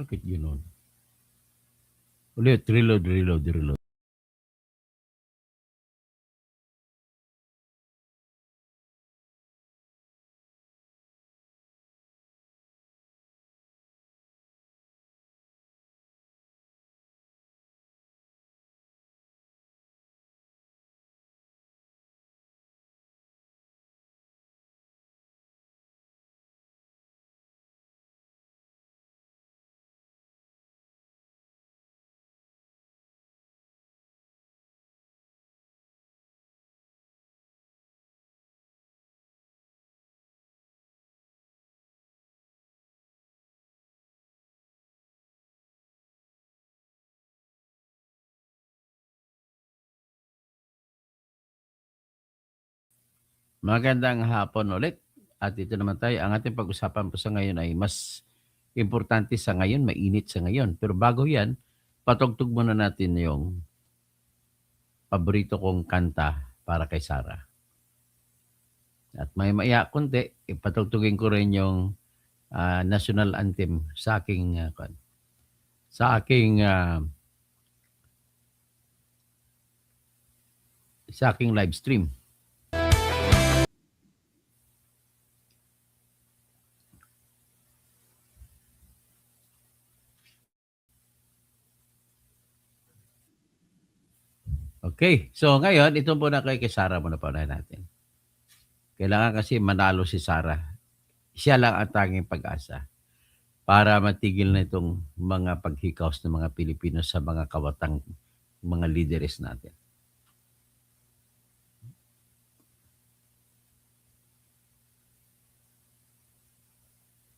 Bakit gano'n? Ulit, reload. Magandang hapon ulit. At ito naman tayo, ang ating pag-usapan po sa ngayon ay mas importante sa ngayon, mainit sa ngayon. Pero bago yan, patugtog muna natin yung paborito kong kanta para kay Sarah. At maya kunti, ipatugtugin ko rin yung national anthem sa aking live stream. Okay, so ngayon, ito muna kay Sarah muna paunahin natin. Kailangan kasi manalo si Sarah. Siya lang ang tanging pag-asa para matigil na itong mga paghikaos ng mga Pilipino sa mga kawatang mga leaders natin.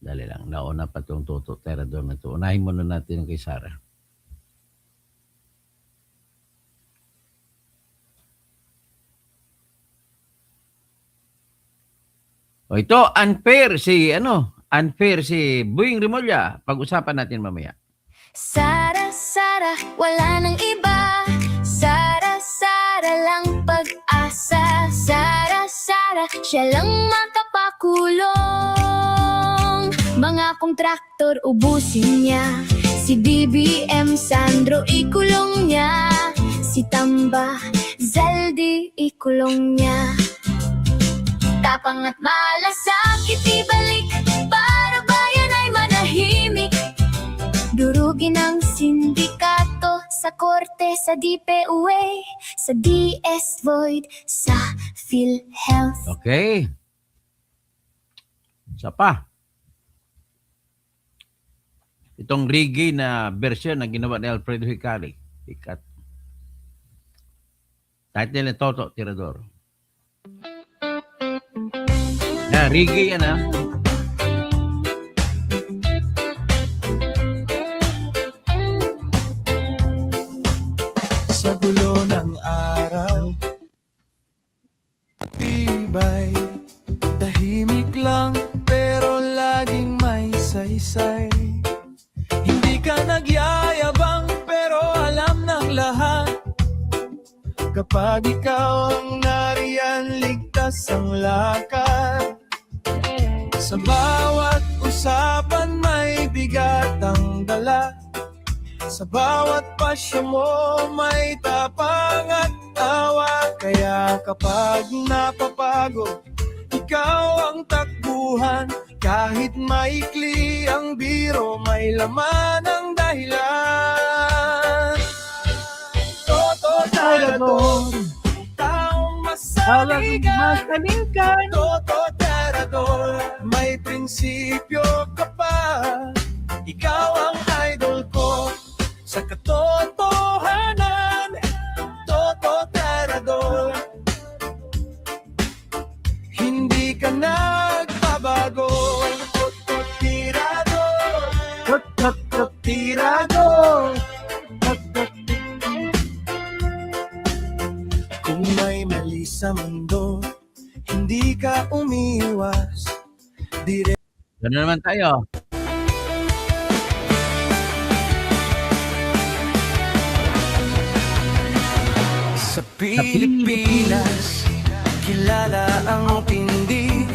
Dali lang, nauna pa itong Toto Terador na ito. Unahin muna natin kay Sarah. O ito, unfair si Buing Rimulya. Pag-usapan natin mamaya. Sara, wala nang iba. Sara lang pag-asa. Sara, siya lang makapakulong. Mga kontraktor ubusin niya. Si BBM Sandro ikulong niya. Si Tamba Zaldi ikulong niya. Tapang at malasakit ibalik para bayan ay manahimik. Durugin ang sindikato sa korte, sa DPUA, sa DS Void, sa PhilHealth. Okay. Isa pa. Itong reggae na version na ginawa ni Alfredo Hicari. Title ni Toto Tirador. Na reggae yan ha. Sa dulo ng araw, tibay, tahimik lang pero laging may saysay. Hindi ka nagyayabang pero alam ng lahat. Kapag ikaw ang nariyan, ligtas ang lakad. Sa bawat usapan may bigat ang dala. Sa bawat pasya mo may tapang at awa. Kaya kapag napapagod, ikaw ang takbuhan. Kahit maikli ang biro, may laman ang dahilan. Toto Terador, taong masaligan. Toto Terador, may prinsipyo ka pa. Ikaw ang idol ko sa katotohanan. Toto Terador, hindi ka nagbabago. Toto Tirador, Toto Tirador. Kung may mali sa mundo, hindi ka umiwas. Gano'n naman tayo. Sa Pilipinas, kilala ang tindi.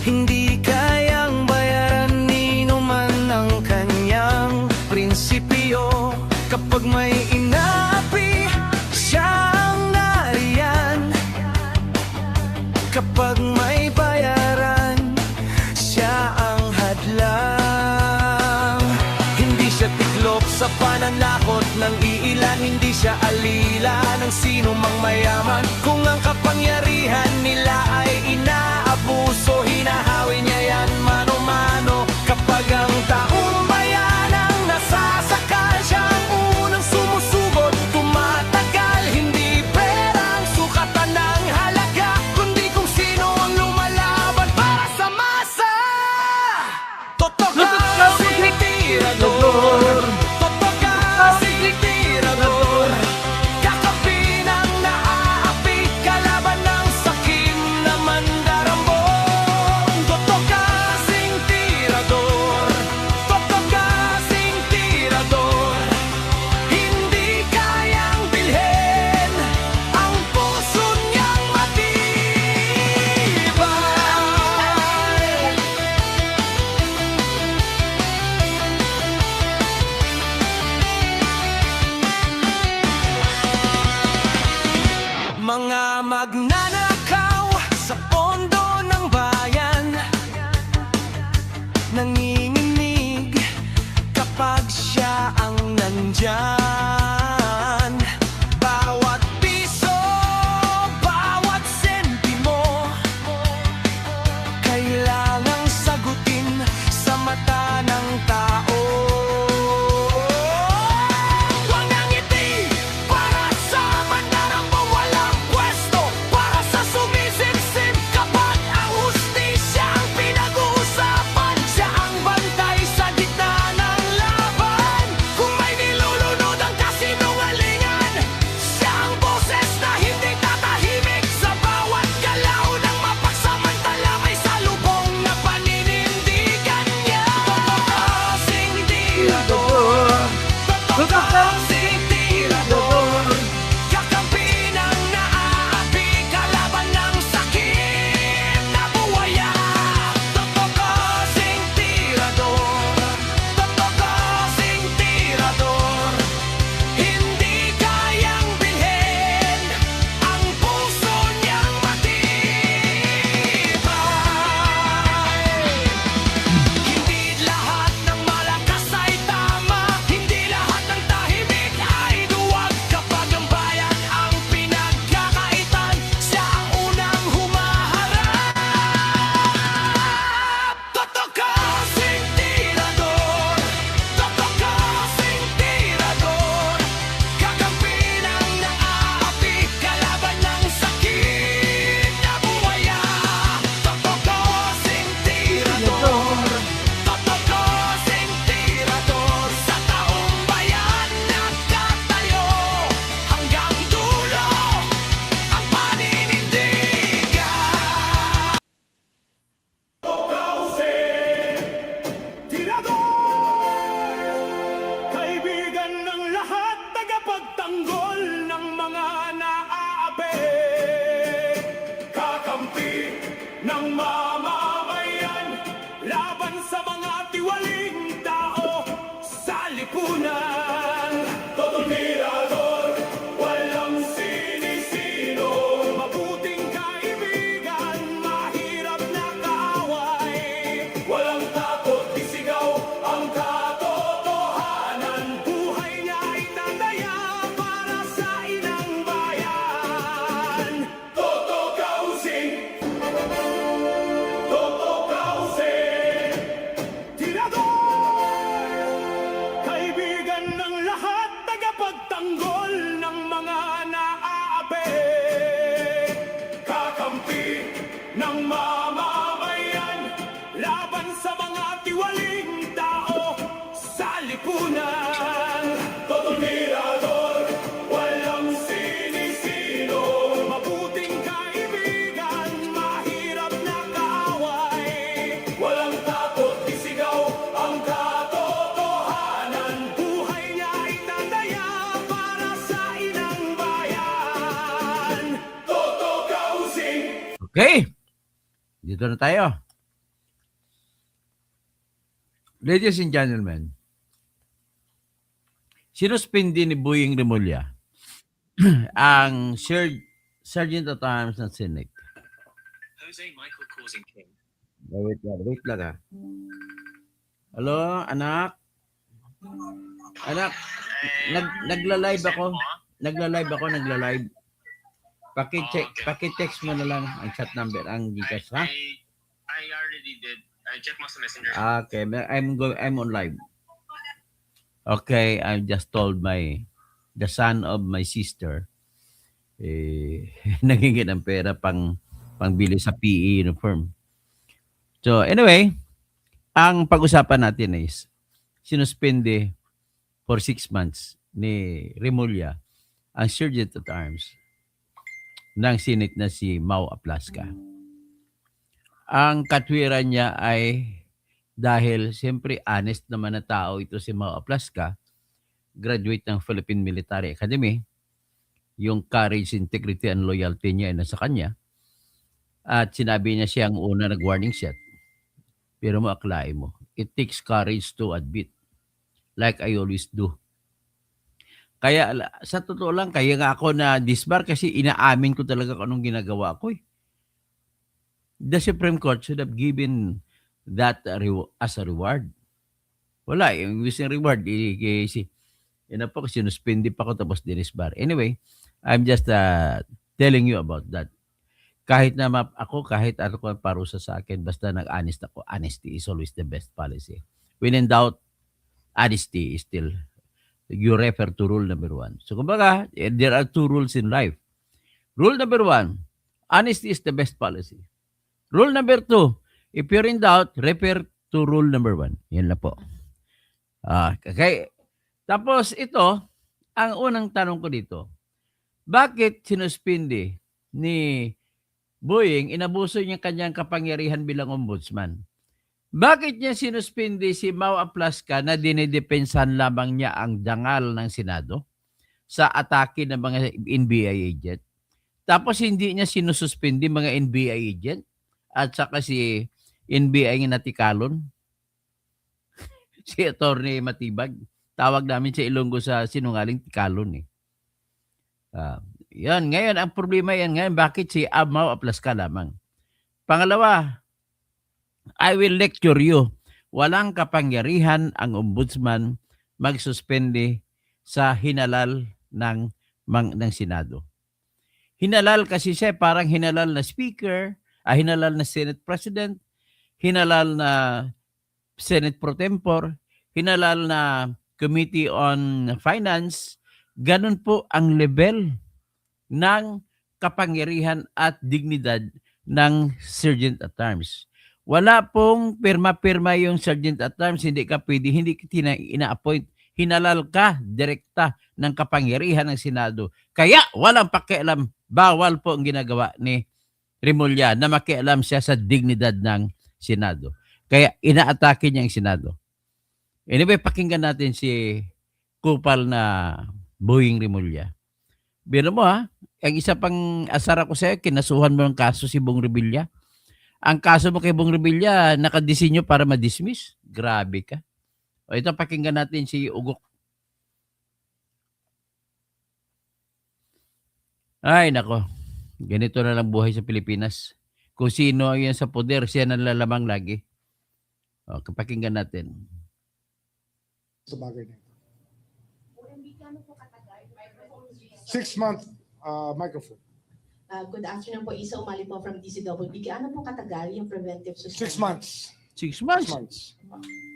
Hindi kayang bayaran ni numan ang hindi siya alila ng sino mang mayaman. Kung ang kapangyarihan nila ay inaabuso, hinahawi niya yan mano-mano. Kapag ang taong bayan ang nasasakal, siya ang unang sumusugot, tumatagal. Hindi perang sukatan ng halaga, kundi kung sino ang lumalaban para sa masa. Totokasing tirador, totokasing tirador, kakampi ng naaapi, kalaban ng sakim na mandarambong. Totokasing tirador, totokasing tirador, hindi kayang bilhin ang puso niyang matibay. Mga magnanakaw sa pondo ng bayan, nanginginig kapag siya ang nandyan. Bawat piso, bawat sentimo, kailangang sagutin sa mata ng tao. Walang ngiti para sa mandarambong walang pwesto, para sa sumisipsip kapag ang hustisya ang pinag-uusapan. Siya ang bantay sa gitna ng laban. Kung may nilulunod ang kasinungalingan, siya ang boses na hindi tatahimik. Sa bawat galaw ng mapagsamantala, may salubong na paninindigan niya. Totokasing tirador, totokasing tirador, kakampi ng naaapi, kalaban ng sakim na buwaya. Totokasing tirador, totokasing tirador, hindi kayang bilhin ang puso niyang matibay. Hindi lahat ng malakas ay tama, hindi lahat ng tahimik ay duwag. Kapag ang bayan ang pinagkakaitan, siya ang unang humaharap. Totokasing tirador, totokasing tirador, kakampi ng naaapi, kalaban ng sakit na buwaya. Totokasing tirador, totokasing tirador, sa taong bayan nagtatayo, hanggang dulo ang paninindigan. Kaibigan ng lahat, tagapagtanggol ng mga naaapi, kakampi ng mamamayan, laban sa mga tiwaling tao sa lipunan. Totomirador, walang sinisino, mabuting kaibigan, mahirap na kaaway. Walang takot, isigaw ang katotohanan. Buhay niya ay tataya para sa inang bayan. Totokasing tirador, kaibigan ng lahat, tagapagtanggol ng mga naaapi, kakampi ng mamamayan, laban sa mga tiwaling tao sa lipunan. Totomirador, walang sinisino, mabuting kaibigan, mahirap na kaaway. Walang takot, isigaw ang katotohanan. Buhay niya ay tataya para sa inang bayan. Totokasing Okay, dito na tayo. Ladies and gentlemen, sinuspindi ni Boying Remulla ang Sergeant at Arms ng Senate. Jose Michael Causing King. Wait lang ha. Hello, anak? Anak, Nagla-live send ako. mo? Nagla-live. Okay. Paki-text mo na lang ang chat number, ang Gcash, ha? I already did. I checked mo sa messenger. Okay, I'm on live. Okay, I just told the son of my sister nagiging ng pera pangbili sa PE uniform. So anyway, ang pag-usapan natin is sinuspende for 6 months ni Remulla ang Sergeant at Arms ng Senate na si Mau Aplasca. Ang katwiran niya ay dahil siyempre honest naman na tao ito si Mau Aplasca, graduate ng Philippine Military Academy, yung courage, integrity, and loyalty niya ay nasa kanya. At sinabi niya siya ang una nag-warning shot. Pero mo akalain mo, it takes courage to admit, like I always do. Kaya sa totoo lang, kaya nga ako na disbar kasi inaamin ko talaga kung anong ginagawa ko. The Supreme Court should have given that as a reward. Wala, yung gusto reward, yun po, sinuspindi pa ko tapos dinisbar. Anyway, I'm just telling you about that. Kahit na kahit ano ko parusa sa akin, basta nag-honest ako, honesty is always the best policy. When in doubt, honesty is still, you refer to rule number 1. So kumbaga, there are 2 rules in life. Rule number 1, honesty is the best policy. Rule number 2, if you're in doubt, refer to rule number 1. Yan lang po. Okay. Tapos ito, ang unang tanong ko dito, bakit sinuspindi ni Boying, inabuso niya kanyang kapangyarihan bilang ombudsman? Bakit niya sinuspindi si Mau Aplasca na dinidepensahan lamang niya ang dangal ng Senado sa atake ng mga NBI agent? Tapos hindi niya sinususpindi mga NBI agent at saka si NBI nga natikalon? Si Attorney Matibag. Tawag namin sa Ilonggo sa sinungaling tikalon eh. Yan, ngayon, ang problema yan ngayon, bakit si Mau Aplasca lamang? Pangalawa, I will lecture you. Walang kapangyarihan ang ombudsman magsuspende sa hinalal ng Senado. Hinalal kasi siya, parang hinalal na speaker, hinalal na Senate President, hinalal na Senate Pro Tempore, hinalal na Committee on Finance. Ganun po ang level ng kapangyarihan at dignidad ng Sergeant at Arms. Wala pong pirma-pirma yung Sergeant at Arms, hindi ka pwede, hindi ka ina-appoint. Hinalal ka, direkta ng kapangyarihan ng Senado. Kaya walang pakialam, bawal po ang ginagawa ni Remulla na makialam siya sa dignidad ng Senado. Kaya inaatake niya ang Senado. Anyway, pakinggan natin si kupal na Boying Remulla. Biro mo ang isa pang asara ko sa'yo, kinasuhan mo ng kaso si Bong Revilla. Ang kaso mo kay Bong Revilla, nakadesinyo para ma-dismiss. Grabe ka. O ito, pakinggan natin si Ugok. Ay, nako. Ganito na lang buhay sa Pilipinas. Kung sino yan sa poder, siya nalalamang lagi. O, pakinggan natin. Sa bagay na ito. 6 month microphone. Good afternoon po, Isa Umali po from DCWB. Ano po katagal yung preventive 6 suspension? months. 6 6 months. months.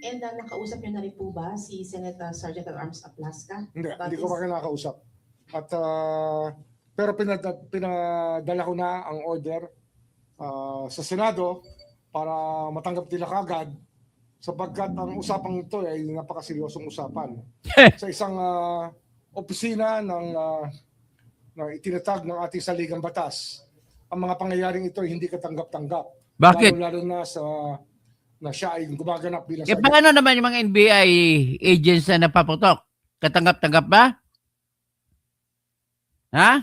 And nakausap niyo na rin po ba si Senator Sergeant at Arms Aplasca? Hindi ko pa kinakausap. At pero pinadala ko na ang order sa Senado para matanggap nila kagad sapagkat ang usapang ito ay napakaseryosong usapan. Sa isang opisina na itinatag ng ating saligang batas, ang mga pangyayaring ito ay hindi katanggap-tanggap. Bakit? Lalo na na siya ay gumaganap bilang Paano naman yung mga NBI agents na napaputok? Katanggap-tanggap ba? Ha?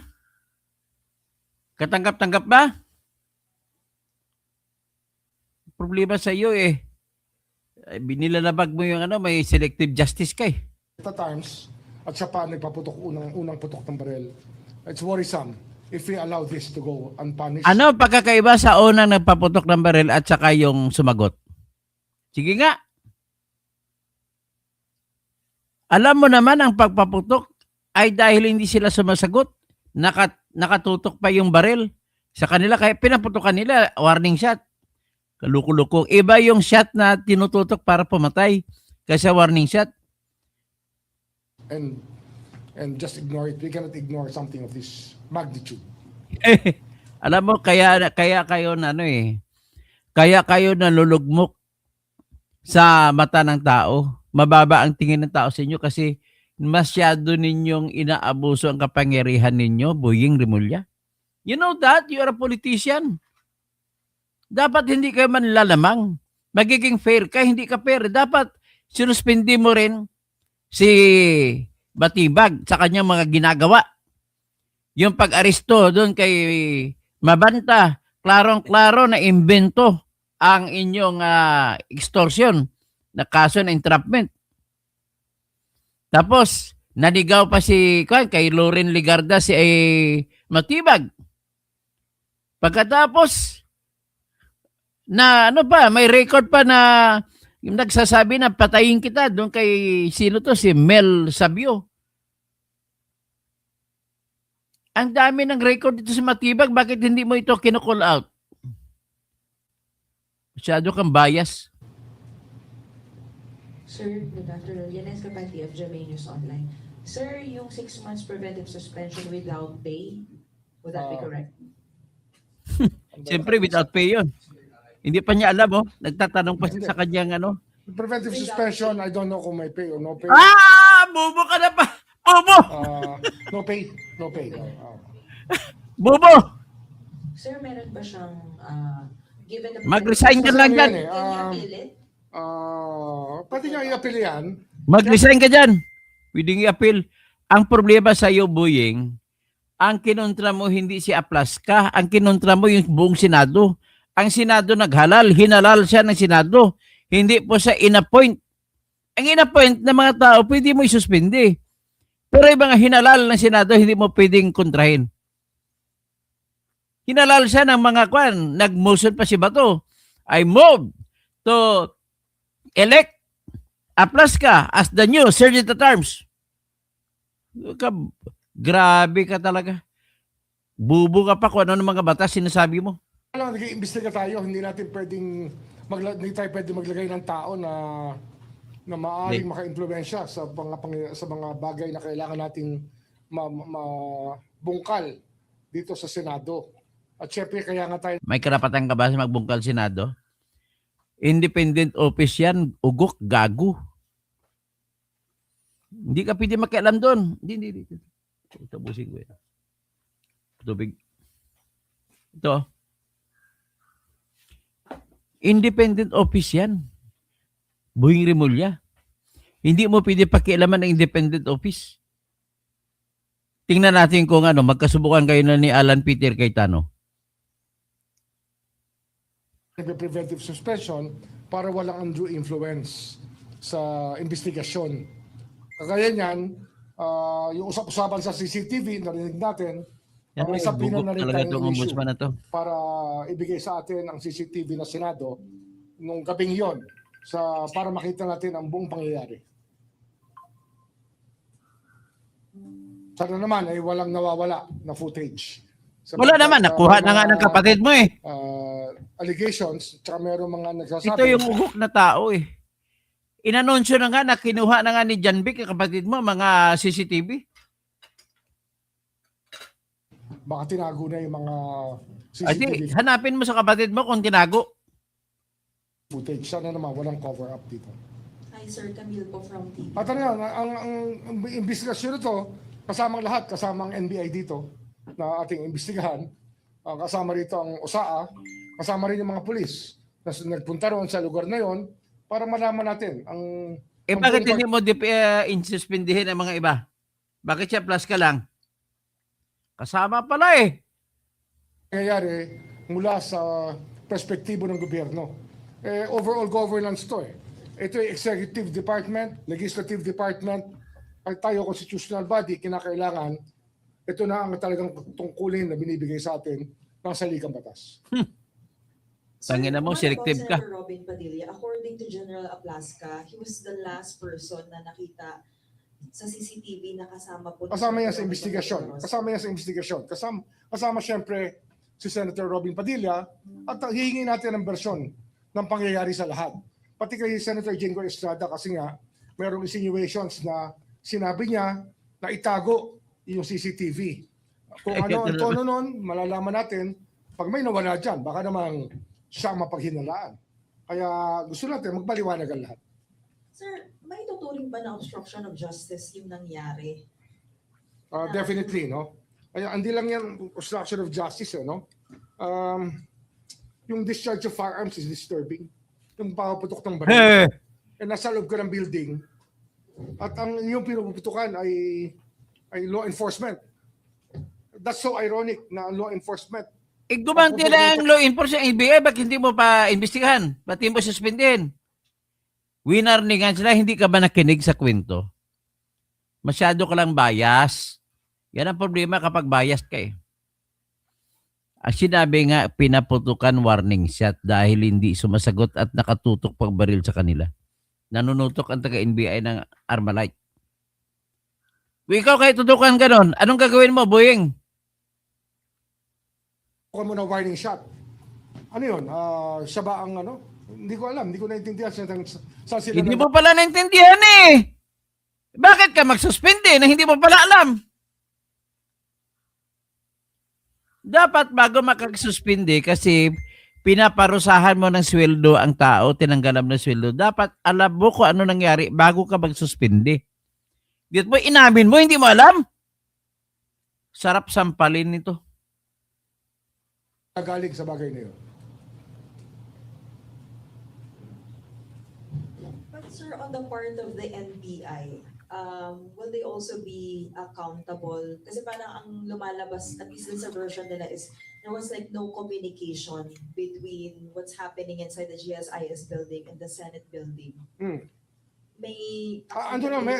Katanggap-tanggap ba? Problema sa iyo binilalabag mo yung may selective justice kay. times at siya pa nagpaputok unang putok ng baril. It's worrisome if we allow this to go unpunished. Ano pagkakaiba sa unang nagpaputok ng baril at saka yung sumagot? Sige nga. Alam mo naman ang pagpaputok ay dahil hindi sila sumasagot. Nakatutok pa yung baril sa kanila kaya pinaputokan nila warning shot. Kaluko-luko. Iba yung shot na tinututok para pumatay kasi warning shot. And just ignore it. We cannot ignore something of this magnitude. Alam mo kaya kayo kaya kayo nalulugmok sa mata ng tao. Mababa ang tingin ng tao sa inyo kasi masyado ninyong inaabuso ang kapangyarihan ninyo, Boying Rimulya. You know that? You are a politician. Dapat hindi kayo manlalamang. Magiging fair ka, hindi ka fair. Dapat sinuspindi mo rin si Batibag sa kanyang mga ginagawa. Yung pag-aresto doon kay Mabanta, klarong-klaro na imbento ang inyong extortion na kaso na entrapment. Tapos, naligaw pa kay Loren Ligarda si Matibag. Pagkatapos, may record pa na yung nagsasabi na patayin kita doon kay si Mel Sabio. Ang dami ng record dito sa Matibag, bakit hindi mo ito kino-call out? Masyado kang bias. Sir, good afternoon. Yanes Kapati of GMA News Online. Sir, yung 6 months preventive suspension without pay, would that be correct? Siyempre, without pay yun. Hindi pa niya alam, oh. Nagtatanong pa siya sa kanyang Preventive suspension, I don't know kung may pay or no pay. Bobo ka na pa! Bobo! No pay. No pay. Bobo! Sir, meron ba siyang given the... Mag-resign ka lang dyan. Can you appeal it? Pwede niya i-appeal yan. Mag-resign ka dyan. Pwede i-appeal. Ang problema sa iyo, Boying, ang kinontra mo hindi si Aplaska, ang kinontra mo yung buong Senado. Ang Senado hinalal siya ng Senado. Hindi po siya in-appoint. Ang in-appoint na mga tao, pwede mo isuspindi. Pero yung mga hinalal ng Senado, hindi mo pwedeng kontrahin. Hinalal siya ng mga nag-motion pa si Bato. I move to elect Aplaska as the new Sergeant at Arms. Grabe ka talaga. Bubo ka pa kung ano ng mga batas sinasabi mo. Alam, nag-iimbestiga tayo. Hindi natin pwedeng maglagay ng tao na maaaring maka-impluwensya sa mga bagay na kailangan nating mabungkal dito sa Senado. At syempre kaya nga tayo May karapatan ka ba sa magbungkal Senado? Independent office yan, ugok, gago. Hindi ka pwede makialam doon. Hindi. Tapusin ko yan. Tubig. Ito. Independent office yan. Boying Rimulya. Hindi mo pwede pakialaman ng independent office. Tingnan natin kung magkasubukan kayo na ni Alan Peter Cayetano. preventive suspension para walang undue influence sa investigasyon. Kagaya niyan, yung usap-usapan sa CCTV, narinig natin, may sabina na rin tayong issue na to. para ibigay sa atin ang CCTV na Senado nung gabing yon para makita natin ang buong pangyayari. Sana naman ay walang nawawala na footage. Wala naman, nakuha na nga ng kapatid mo eh. Allegations, tsaka meron mga nagsasabi. Ito yung ugok na tao eh. Inanunsyo na nga na kinuha na nga ni John Vic, kapatid mo, mga CCTV. Baka tinago na yung mga CCTV. Hanapin mo sa kapatid mo kung tinago. Footage. Sana naman walang cover-up dito. Hi, Sir Camille po from TV. At ang investigasyon nito, kasamang lahat, kasamang NBI dito, na ating imbestigahan, kasama rito ang OSAA, kasama rin yung mga pulis na nagpunta roon sa lugar na yon para malaman natin ang... Bakit hindi mo insuspindihin ang mga iba? Bakit siya plus ka lang? Kasama pala eh. Nangyayari mula sa perspektibo ng gobyerno. Overall governance to eh. Ito ay executive department, legislative department, at tayo constitutional body, kinakailangan ito na ang talagang tungkulin na binibigay sa atin ng saligang batas. Tangina mo, selective ka. Robin Padilla, according to General Aplaska, he was the last person na nakita sa CCTV na kasama po. Kasama yan sa investigasyon. Kasama siyempre si Senator Robin Padilla at hihingi natin ng bersyon ng pangyayari sa lahat. Pati kay Senator Jingo Estrada kasi nga mayroong insinuations na sinabi niya na itago yung CCTV. Kung ano ang tono nun, malalaman natin pag may nawala dyan. Baka namang siya mapaghinalaan. Kaya gusto natin magbaliwanag ang lahat. Sir, may tuturing ba na obstruction of justice yung nangyari? Definitely, no? Kaya hindi lang yan obstruction of justice, no? Yung discharge of firearms is disturbing. Yung papaputok ng baril. Nasa loob ka ng building. At ang yung pinuputukan ay law enforcement. That's so ironic na law enforcement. Gumanti na ang law enforcement NBI, bakit hindi mo pa imbestigahan? Ba't hindi mo suspendin? Winarningan sila, hindi ka ba nakinig sa kwento? Masyado ka lang bias. Yan ang problema kapag bias ka eh. Ang sinabi nga, pinaputukan warning shot dahil hindi sumasagot at nakatutok pag baril sa kanila. Nanunutok ang taga-NBI ng Armalite. Kung ikaw kayo tutukan ganon, anong gagawin mo, Boyeng? Kuha mo na warning shot. Ano yun? Siya ba ang ano? Hindi ko alam. Hindi ko naintindihan saan sila. Hindi mo pala naintindihan eh. Bakit ka magsuspende na hindi mo pala alam? Dapat bago makagsuspindi kasi pinaparusahan mo ng sweldo ang tao, tinanggalan mo ng sweldo. Dapat alam mo kung ano nangyari bago ka magsuspindi. Dito mo inamin mo, hindi mo alam. Sarap sampalin nito. Nagaling sa bagay na yun. But sir, on the part of the NBI, will they also be accountable? Kasi parang ang lumalabas, at least sa version nila, is there was like no communication between what's happening inside the GSIS building and the Senate building. May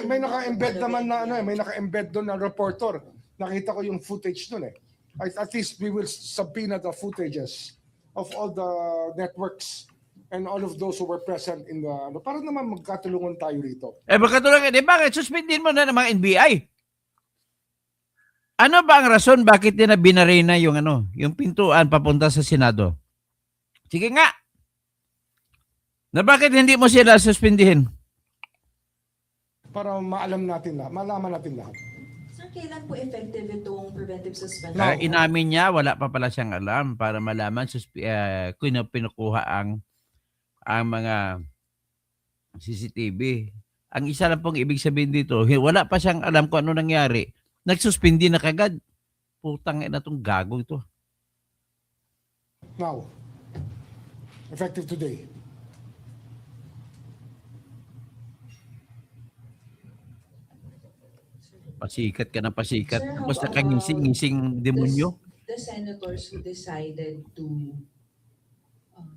May naka-embed naman na may naka-embed doon na reporter. Nakita ko yung footage doon eh. At least we will subpoena the footages of all the networks and all of those who were present in the para naman magkatulungan tayo rito. Magkatulungan, bakit suspendin mo na ng mga NBI? Ano ba ang rason bakit nila binarena yung yung pintuan papunta sa Senado? Sige nga. Na bakit hindi mo sila suspendihin? Para malaman natin lahat. Sir, kailan po effective itong preventive suspension? Inamin niya, wala pa pala siyang alam para malaman kung pinukuha ang mga CCTV. Ang isa lang pong ibig sabihin dito, wala pa siyang alam kung ano nangyari. Nagsuspindi na kagad. Putang ina tong gago ito. Now, effective today. Pasikat ka na pasikat. Sir, how Tapos about nakangising-ngising demonyo. The senators who decided to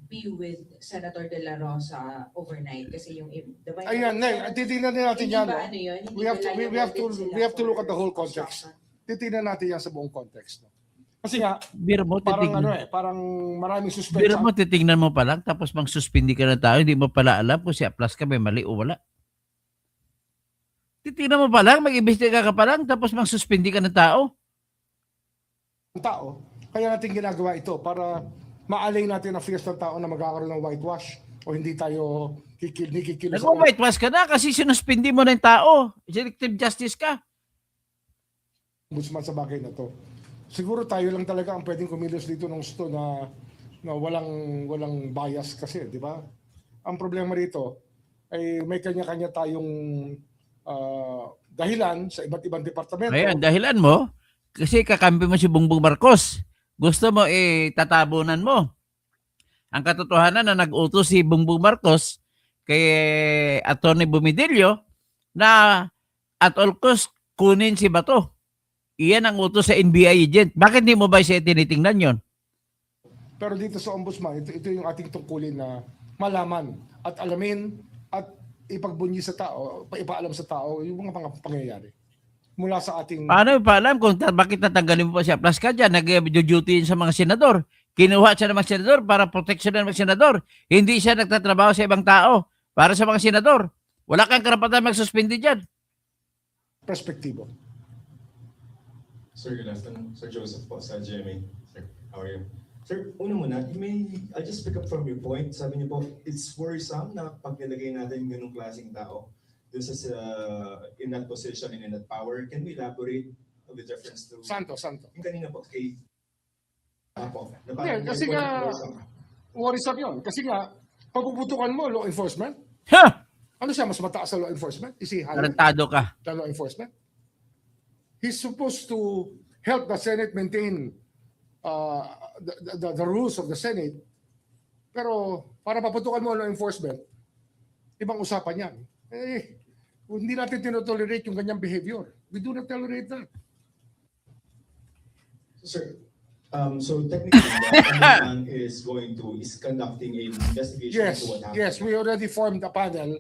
be with Senator De La Rosa overnight kasi yung Ayan, titingnan natin yan. ba ano yun? Hindi We have to ba we have to look at the whole for context. obstruction? Titingnan natin yan sa buong context. Kasi nga, Biro mo, parang maraming suspense. Biro mo, titingnan mo pa lang, tapos mang-suspindi ka ng tao, hindi mo pala alam kung si Aplas ka may mali o wala. Titingnan mo pa lang, mag-imbestiga ka pa lang, tapos mang-suspindi ka ng tao. Tao. Kaya natin ginagawa ito para maalay natin ang fears ng tao na magkakaroon ng whitewash o hindi tayo kikilos. Nag-whitewash ka na kasi sinuspindi mo ng tao. Selective justice ka. Ombudsman sa bagay na to. Siguro tayo lang talaga ang pwedeng kumilos dito ng gusto na walang bias kasi, di ba? Ang problema rito ay may kanya-kanya tayong dahilan sa iba't ibang departamento. Ayan, dahilan mo, kasi kakampi mo si Bongbong Marcos. Gusto mo tatabunan mo. Ang katotohanan na nag-utos si Bongbong Marcos kay Atty. Bumidilio na at all cost kunin si Bato. Iyan ang utos sa NBI agent. Bakit di mo ba siya tinitingnan yon? Pero dito sa Ombudsman, ito yung ating tungkulin na malaman at alamin at ipagbunyi sa tao, ipaalam sa tao yung mga pangyayari. Mula sa ating... Paano pa alam kung bakit natanggalin mo pa siya? Plus ka dyan, nag-duty sa mga senador. Kinuha siya ng mga senador para protection ng mga senador. Hindi siya nagtatrabaho sa ibang tao para sa mga senador. Wala kang karapatan magsuspindi dyan. perspektibo. Sir, good afternoon. Sir Joseph po sa GMA. Sir, how are you? Sir, una muna, I'll just pick up from your point. Sabi niyo po, it's worrisome na pag nilagay natin yung ganung klaseng tao this is in that position and in that power. Can we elaborate on the difference to Santo. yung kanina po kay po? Na Hindi, parang kasi more nga, worrisome. worrisome yun. Kasi nga, pagpuputukan mo, law enforcement, Ha! ano siya, mas mataas sa law enforcement? Is he higher Tarantado ka. than law enforcement? He's supposed to help the Senate maintain the rules of the Senate. Pero para paputukan mo ang law enforcement, ibang usapan yan. Hindi natin tinotolerate yung ganyang behavior. We do not tolerate that. Sir, so technically, the ombudsman is conducting an investigation Yes, into what happened. yes, we already formed a panel.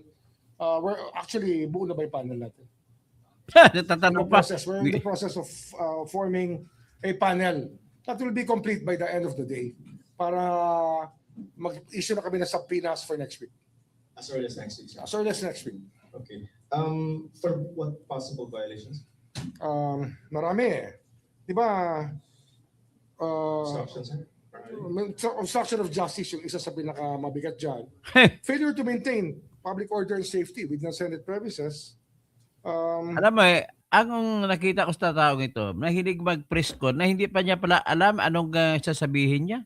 We're actually, buo na ba yung panel natin? Natatanong pa. We're in the process of forming a panel that will be complete by the end of the day para mag-issue na kami ng subpoenas for next week. As early as next week, sir. So that's next week. Okay. For what possible violations? Marami eh. Di ba? Obstruction, sir? Obstruction of justice yung isa sa pinakamabigat dyan. Failure to maintain public order and safety within Senate premises. Alam mo ang nakita ko sa taong ito, nahilig mag-press con na hindi pa niya pala alam anong sasabihin niya.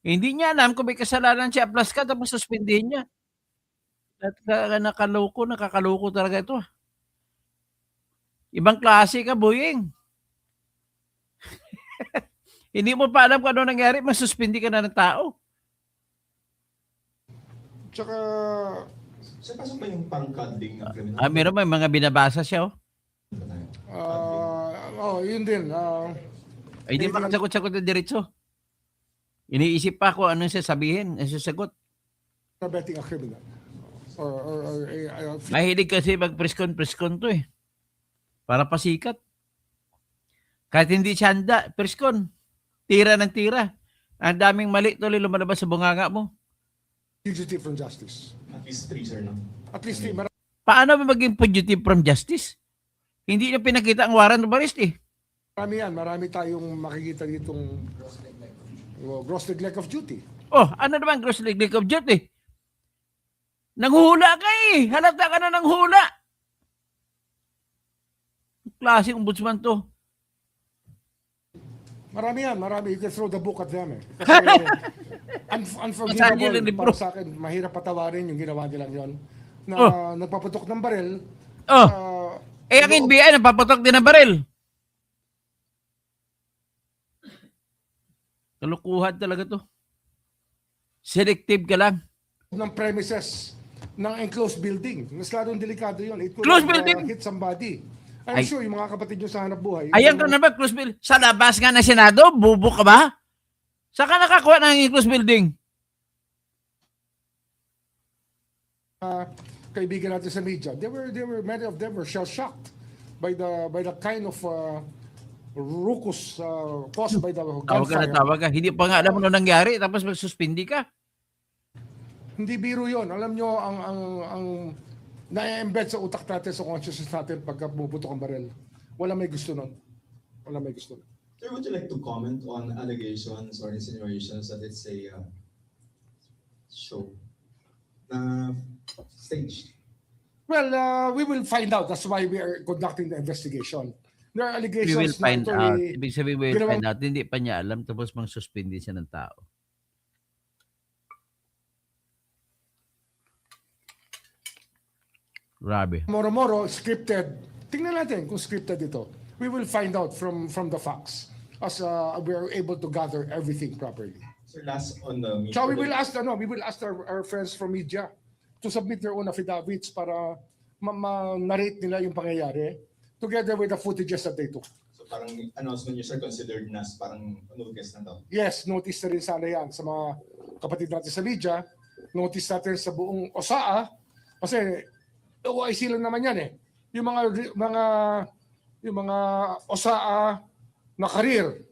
Hindi niya alam kung may kasalanan siya, plus ka, tapos suspindihin niya. At nakakaloko talaga ito. Ibang klase ka, Boyeng. Hindi mo pa alam kung ano nangyari, masuspindi ka na ng tao. Tsaka, Sir, pasok ba yung pang-cuddling ng criminal? Meron may mga binabasa siya. yun din. Ay, hindi makasagot-sagot na diretso. Iniisip pa kung anong sasabihin, ang sasagot. Abetting a criminal. Or Mahilig kasi mag-preskon to eh. Para pasikat. Kahit hindi siya handa, preskon. Tira ng tira. Ang daming mali tuloy lumalabas sa bunganga mo. fugitive from justice. At least 3, sir, no? At least Paano ba maging fugitive from justice? Hindi na pinakita ang warrant of arrest eh. marami yan. Marami tayong makikita ditong gross neglect of duty. Oh, ano naman gross neglect of duty? Nanghula ka eh. Halata ka na ng hula. Klaseng ombudsman to. Marami yan. Marami. You can throw the book at them eh. Kasi Basahin nyo unforgivable lang libro. para sa akin. Mahirap patawarin yung ginawa nilang yon. Na nagpaputok ng baril. Oh, ah, ang NBI napapatok din ng baril. Kalukuhan talaga to. Selective ka lang. ng premises ng enclosed building. Mas lalong delikado yun. It could Closed have, building? hit somebody. I'm Ay. sure yung mga kapatid nyo sa hanap buhay. Ayan ka na ba, close building? Sa labas nga ng Senado, bubo ka ba? Saan ka nakakuha ng close building? Kaibigan natin sa media, many of them were shell-shocked by the kind of ruckus caused by the Tawag ka na gunfire. tawag ka. Hindi pa nga alam mo ano nangyari, tapos magsuspindi ka. Hindi biro yon. Alam nyo, ang na-embed sa utak natin, sa consciousness natin pagka bumuputok ang baril. Wala may gusto nun. Wala may gusto nun. Sir, would you like to comment on allegations or insinuations that it's a show na staged? Well, we will find out. That's why we are conducting the investigation. There are We allegations will find na ito out. ay- Ibig sabihin, we will ginawang- find out. Hindi pa niya alam, tapos mang-suspindi siya ng tao. Grabe. Moro-moro, scripted. Tingnan natin kung scripted ito. We will find out from the facts as we are able to gather everything properly. Sir, last on the media. So we will ask our friends from media to submit their own affidavits para ma-narrate nila yung pangyayari together with the footages that they took. So parang announcement niyo, sir, considered na parang notice na daw. Yes, notice na rin sana yan sa mga kapatid natin sa media. Notice natin sa buong OSAA kasi OIC lang naman yan eh. Yung mga OSAA na career,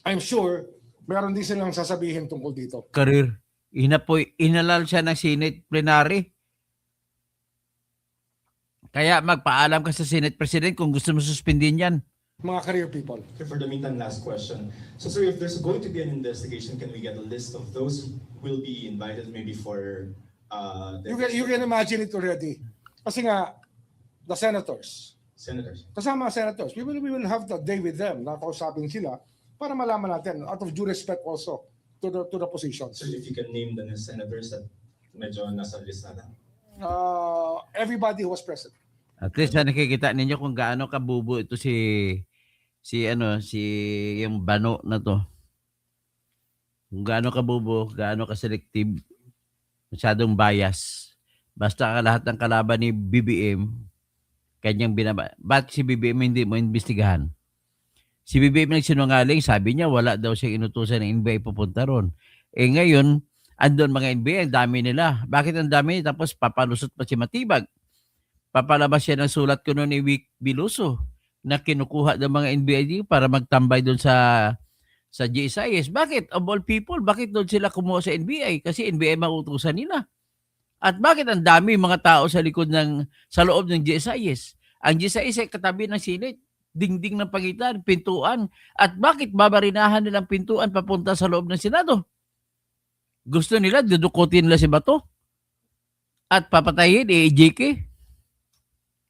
I'm sure meron din silang sasabihin tungkol dito. Career. Inalal siya ng Senate plenary. Kaya magpaalam ka sa Senate President kung gusto mo suspendin yan. Mga career people. Okay, for the meantime, last question. So, sir, if there's going to be an investigation, can we get a list of those who will be invited maybe for You can imagine it already. Kasi nga, the senators, senators? kasama ang senators, we will have the day with them, nakausapin sila, para malaman natin, out of due respect also to the positions. Sir, if you can name the senators that medyo nasa list natin. Everybody who was present. At least nakikita ninyo kung gaano kabubo ito si yung Bano na to. Kung gaano kabubo, gaano ka-selective, masyadong bias. Basta lahat ng kalaban ni BBM, kanyang binaba. Ba't si BBM hindi mo imbestigahan? Si BBM nagsinungaling, sabi niya wala daw siyang inutusan ng NBI pupunta ron. Eh ngayon, andun mga NBI, ang dami nila. Bakit ang dami? Tapos papalusot pa si Matibag. Papalabas siya ng sulat ko noon ni Vic Biluso na kinukuha ng mga NBI para magtambay doon sa GSIS. Bakit? Of all people, bakit doon sila kumuha sa NBI? Kasi NBI mautusan nila. At bakit ang dami mga tao sa likod sa loob ng GSIS? Ang GSIS ay katabi ng Senate, dingding ng pagitan, pintuan. At bakit babarinahan nilang pintuan papunta sa loob ng Senado? Gusto nila, dudukutin nila si Bato. At papatayin, JK.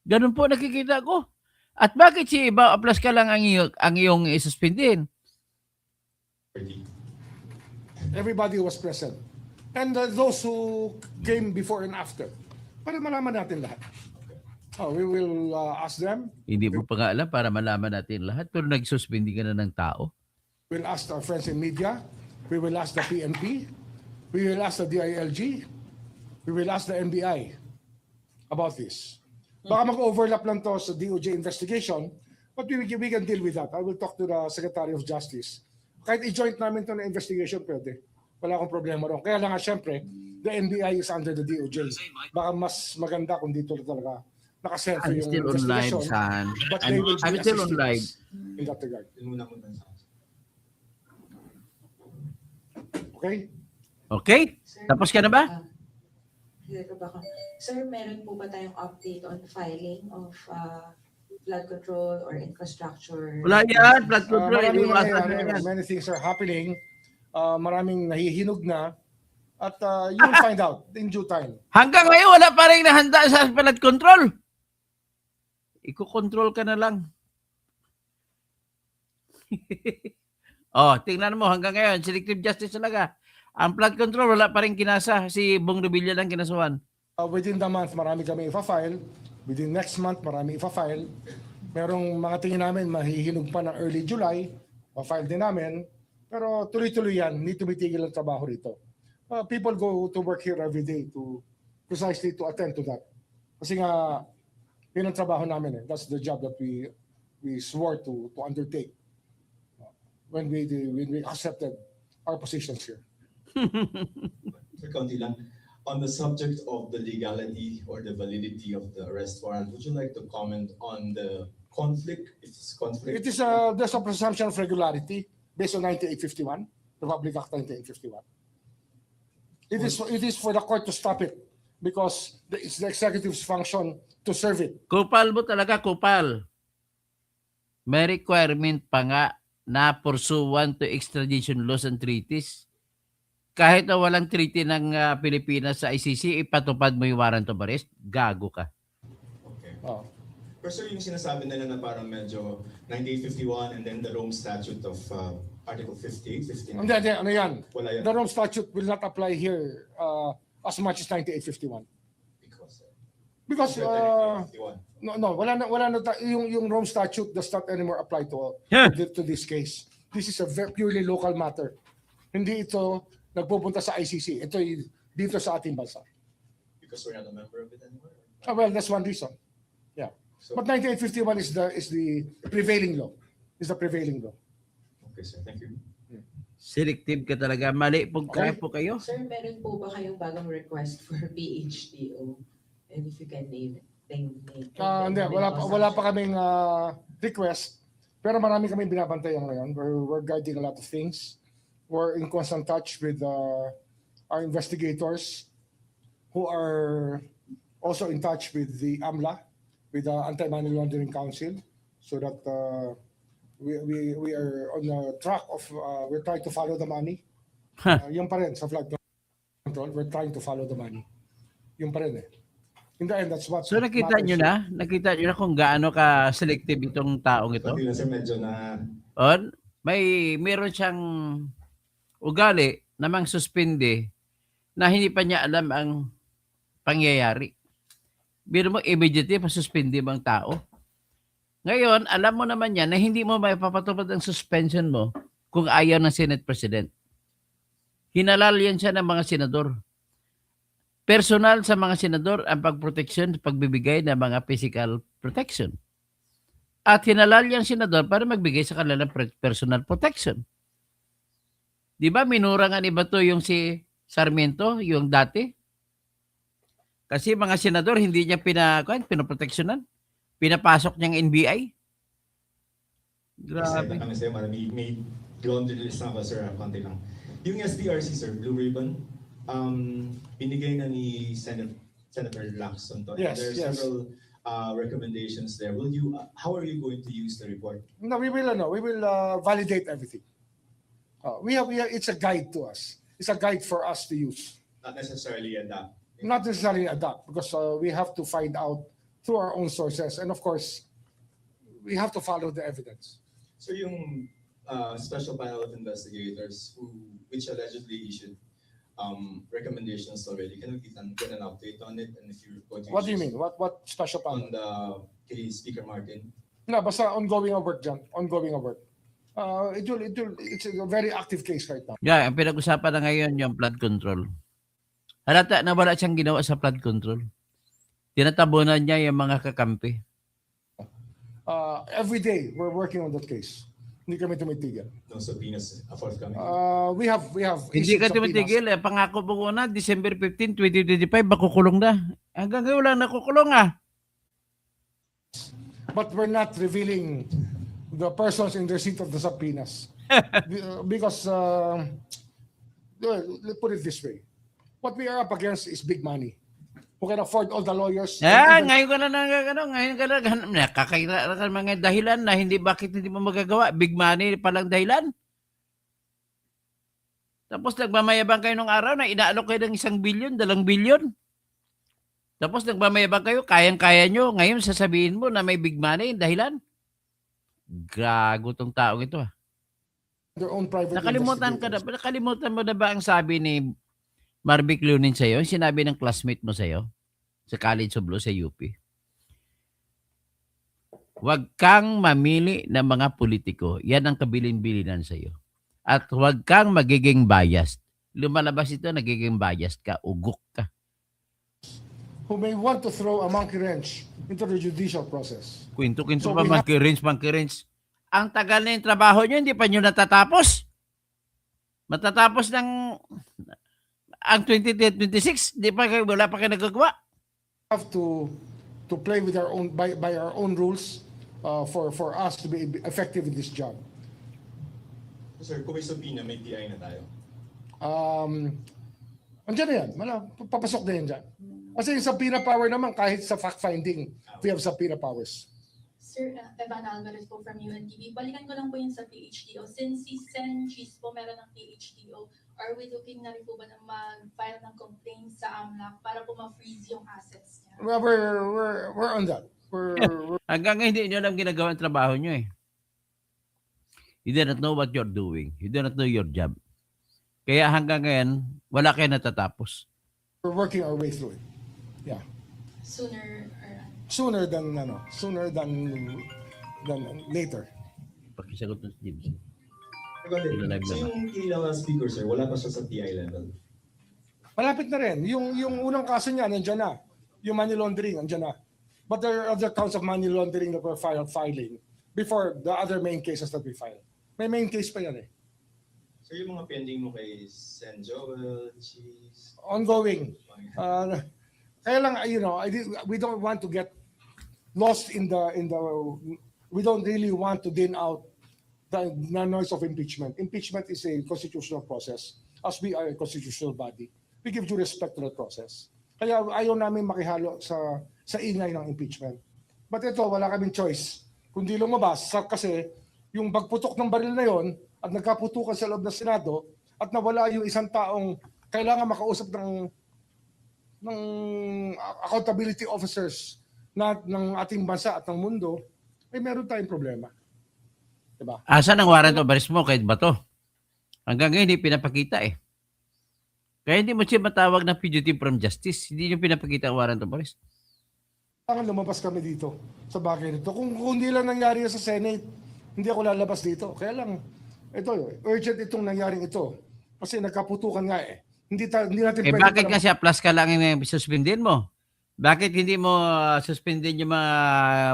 Ganun po nakikita ko. At bakit si Iba Aplas ka lang ang iyong isuspendin? Everybody was present. And those who came before and after. Para malaman natin lahat. We will ask them. Hindi mo pa nga alam para malaman natin lahat. Pero nagsuspindi ka na ng tao. We'll ask our friends in media. We will ask the PNP. We will ask the DILG. We will ask the NBI about this. Baka mag-overlap lang to sa DOJ investigation, but we can deal with that. I will talk to the Secretary of Justice. Kahit i-joint namin to na investigation, pwede. Wala akong problema ron. Kaya lang nga, syempre, the NBI is under the DOJ. Baka mas maganda kung dito talaga nakasentro I'm yung still on live, investigation. son. But they will be I'm still on assisting live. us in that regard. Yun muna muna sa akin. Okay? Okay? Sir, Tapos ka na ba? Sir, meron po ba tayong update on filing of flood control or infrastructure? Wala yan. Flood control. Maraming Iwasan na nangyayari. yan. Many things are happening. Maraming nahihinog na. At you will find out in due time. Hanggang ngayon, wala pa rin nahanda sa flood control. Iko-control ka na lang. Tingnan mo hanggang ngayon, selective justice talaga. Ang flood control, wala pa rin kinasa. Si Bong Revilla lang kinasuhan. Within the month, marami kami ipa-file. Within next month, marami ipa-file. Merong mga tingin namin, mahihinog pa ng early July. Pa-file din namin. Pero tuloy-tuloy yan. Hindi tumitigil ang trabaho rito. People go to work here every day to precisely to attend to that. Kasi nga, yun ang trabaho namin. That's the job that we swore to undertake when we accepted our positions here. Sir, kaunti lang. On the subject of the legality or the validity of the arrest warrant, would you like to comment on the conflict? If it's conflict, There's a presumption of regularity based on 9851, Republic Act 1951. It is for the court to stop it because it's the executive's function to serve it. Kupal mo talaga, kupal. May requirement pa nga na pursuant to extradition laws and treaties. Kahit na walang treaty ng Pilipinas sa ICC, ipatupad mo yung warrant of arrest, gago ka. okay. Oh. Pero sir, yung sinasabi nila na parang medyo 9851 and then the Rome Statute of Article 58, 59. Hindi, ano yan? Wala yan. The Rome Statute will not apply here as much as 9851. Because wala na yung Rome Statute does not anymore apply to this case. This is a purely local matter. Hindi ito nagpupunta sa ICC. Ito dito sa ating bansa. Because we're not a member of it anymore. Well, that's one reason. Yeah. So, But 1951 is the prevailing law. Is the prevailing law. okay, sir. Thank you. Selective ka talaga. Mali po, kaya po kayo. Sir, meron po ba kayong bagong request for PHDO? And if you can name it. Hindi, wala pa kaming request. Pero marami kaming binabantayan ngayon. We're guiding a lot of things. We're in constant touch with our investigators who are also in touch with the AMLA with the Anti-Money Laundering Council so that we are on the track of we're trying to follow the money. Yung pa rin sa flood control, we're trying to follow the money. Yung pa rin eh. In the end, that's what So nakita nyo na? Nakita nyo na kung gaano ka selective itong taong ito? Pati na sir, medyo na On, meron siyang ugali na mang suspende na hindi pa niya alam ang pangyayari. Biro mo, immediately, pasuspindi mo ang tao. Ngayon, alam mo naman yan na hindi mo maipapatupad ang suspension mo kung ayaw ng Senate President. Hinalal yan siya ng mga senador. Personal sa mga senador ang pagproteksyon, pagbibigay ng mga physical protection. At hinalal yan senador para magbigay sa kanilang personal protection. Di ba minura nga ni Bato yung si Sarmiento, yung dati? Kasi mga senador hindi niya pinoproteksyonan. Pinapasok niyang NBI. excited Grabe. kami sir, may laundry list na ako sir, konti lang. Yung SDRC sir, Blue Ribbon, binigay na ni Senator Lacson to. Yes, There are yes. several recommendations there. How are you going to use the report? No, we will validate everything. We have it's a guide to us. It's a guide for us to use. Not necessarily adapt. Not necessarily adapt because we have to find out through our own sources, and of course, we have to follow the evidence. So yung special panel of investigators which allegedly issued recommendations already, can we get an update on it? And if you're going to What do you issue mean? What special on panel? the kay Speaker Martin? No, basta ongoing ang work dyan. Ongoing ang work. It's a very active case right now. Yeah, ang pinag-usapan na ngayon yung flood control. Halata na wala siyang ginawa sa flood control. Tinatabunan niya yung mga kakampi. Every day, we're working on that case. Hindi kami tumitigil. No subpoenas forthcoming. We have Hindi issued ka subpoenas. tumitigil. Pangako mo una, December 15, 2025, makukulong na. Hanggang ngayon lang nakukulong ah. But we're not revealing the persons in the receipt of the subpoenas. Because, let's put it this way. What we are up against is big money. Who can afford all the lawyers. Ngayon ka na nakakaira ka ng mga dahilan na bakit hindi mo magagawa. Big money palang dahilan. Tapos nagmamayabang kayo nung araw na inaalok kayo ng 1 billion, 2 billion. Tapos nagmamayabang kayo, kayang-kaya nyo. Ngayon sasabihin mo na may big money dahilan. Gago tong taong ito ah. Their own private Nakalimutan investigators. mo na ba ang sabi ni Marvic Leonin sa'yo? Yung sinabi ng classmate mo sa'yo sa College of Law sa UP. Huwag kang mamili ng mga politiko. Yan ang kabilin-bilinan sa'yo. At huwag kang magiging biased. Lumalabas ito, nagiging biased ka, ugok ka. Who may want to throw a monkey wrench into the judicial process. Kwento-kwento So pa, we have- monkey wrench. Ang tagal na yung trabaho nyo, hindi pa nyo natatapos. Matatapos ng ang 2026, wala pa kayo nagagawa. Have to play with our own by our own rules for us to be effective in this job. Sir, kung may subpoena, may PI na tayo. Andiyan na yan. Papasok na yan dyan. Kasi yung subpoena power naman, kahit sa fact-finding, we have subpoena powers. Sir, Evan Alvarez po from UNTV. Balikan ko lang po yung sa PHDO. Since si Sen Cheese po meron ng PHDO, are we looking na rin po ba na mag-file ng complaint sa AMLAC para po ma-freeze yung assets niya? Well, we're on that. We're Hanggang ngayon, hindi nyo alam ginagawa ang trabaho nyo eh. You do not know what you're doing. You do not know your job. Kaya hanggang ngayon, wala kayo natatapos. working our way through it. Yeah. Sooner Sooner than later. Pakisagot ng James. So yung kailangan speaker sir, wala pa siya sa PI level. Malapit na rin. Yung unang kaso niya, nandiyan na. Yung money laundering, nandiyan na. But there are other counts of money laundering that we're filing before the other main cases that we file. May main case pa yan eh. So yung mga pending mo kay Sen Joel, Cheese, Ongoing. Kaya lang, we don't want to get lost in the, we don't really want to din out the noise of impeachment. Impeachment is a constitutional process. As we are a constitutional body, we give due respect to the process. Kaya ayaw namin makihalo sa ingay ng impeachment. But ito, wala kaming choice. Kundi lumabas kasi yung pagputok ng baril na yon at nagkaputukan sa loob ng Senado at nawala yung isang taong kailangan makausap ng accountability officers ng ating bansa at ng mundo, ay meron tayong problema. Diba? Asan ang warrant of arrest mo kahit Bato? Hanggang ngayon, hindi pinapakita eh. Kaya hindi mo siya matawag na fugitive from justice. Hindi nyo pinapakita ang warrant of arrest. Kailangan lumabas kami dito sa bagay nito. Kung hindi lang nangyari sa Senate, hindi ako lalabas dito. Kaya lang, ito, urgent itong nangyaring ito. Kasi nagkaputukan nga eh. Hindi natin pwede Bakit kasi plus ka lang yung suspendin mo? Bakit hindi mo suspendin yung mga